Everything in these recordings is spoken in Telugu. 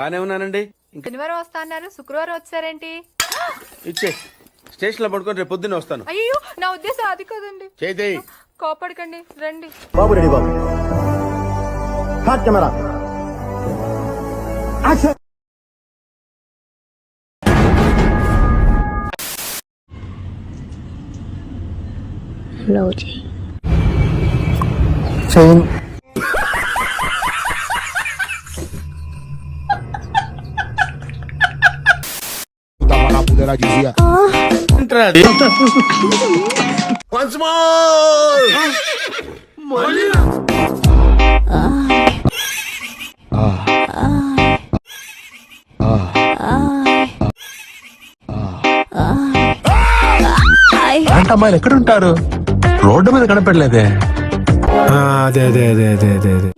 బానే ఉన్నానండి. శనివారం వస్తా అన్నారు, శుక్రవారం వచ్చారేంటి? ఇచ్చే స్టేషన్ లో పడుకొని రేపు పొద్దున్నే వస్తాను. అయ్యో నా ఉద్దేశం అది కదండి. చేయి కోపడకండి, రండి. బాబు రెడీ బాబు. Hot camera action. ఫ్లో చేయి. చేయను. Once more. అమ్మాయిలు ఎక్కడ ఉంటారు? రోడ్డు మీద కనపడలేదే. అదే అదే అదే అదే అదే అదే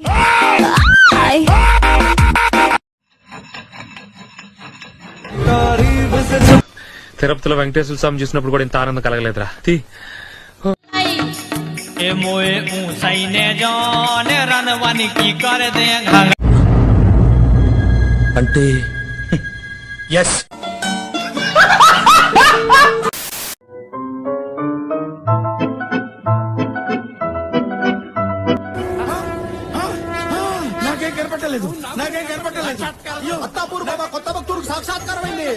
తిరుపతిలో వెంకటేశ్వర స్వామి చూసినప్పుడు కూడా ఇంత ఆనందం కలగలేదురా. అంటే ఎస్. నాకేం కనపట్టలేదు. అత్తాపూర్ బాబా కొత్త భక్తుడికి సాక్షాత్కారమైంది.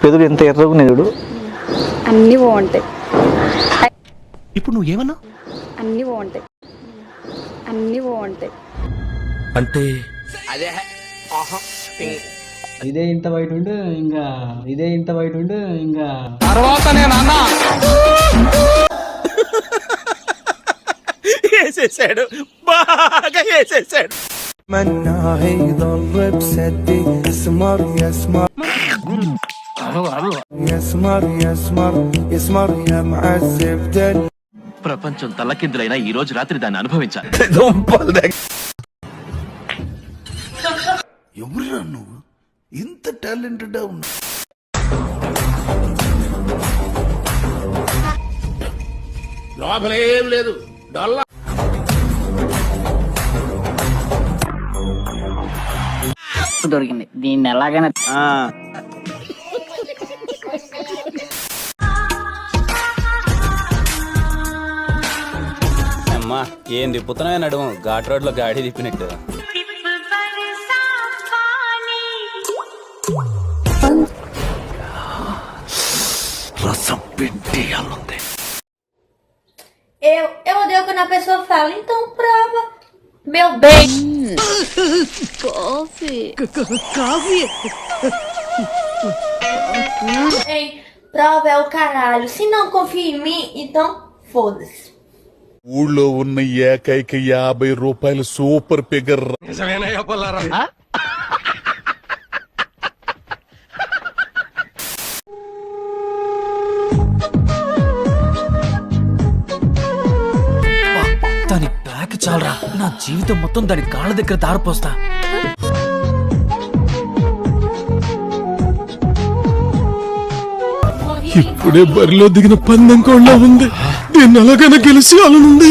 పెదుడు ఎంత ఎర్రగునే చూడు. అన్ని బాగుంటాయి. ఇప్పుడు నువ్వు ఏమన్నా? అన్ని బాగుంటాయి, అన్ని బాగుంటాయి. అంటే ఇదే ఇంత బయట ఉండు ఇంకా, ఇదే ఇంత బయట ఉండు ఇంకా. తర్వాత నేను అన్నా వేసేసాడు, బాగా వేసేసాడు. ప్రపంచం తల్లకిందులైనా ఈ రోజు రాత్రి దాన్ని అనుభవించాలి. ఎవరురా నువ్వు? ఇంత టాలెంటెడ్ ఉన్నా. లోపలేం లేదు, డొల్ల. దొరికింది దీన్ని ఎలాగైనా. అమ్మా ఏం తిప్పుతున్నాయి నడుము, ఘాట్ రోడ్ లో గాడి తిప్పినట్టు. రసం పెట్టేయాలంతే. Eu odeio quando a pessoa fala, então prova. Meu bem. Coffee. Ei, prova é o caralho. Se não confia em mim, então foda-se. ఊళ్ళో ఉన్న ఏకైక 50 రూపాయల సూపర్ ఫిగర్. దాని బ్యాక్ చాలరా, నా జీవితం మొత్తం దాని కాళ్ళ దగ్గర దారిపోస్తా. ఇప్పుడే బరిలో దిగిన పందెం కోళ్ళ ఉంది. దీన్ని ఎలాగైనా గెలిచి అలానుంది.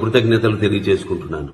కృతజ్ఞతలు తెలియజేసుకుంటున్నాను.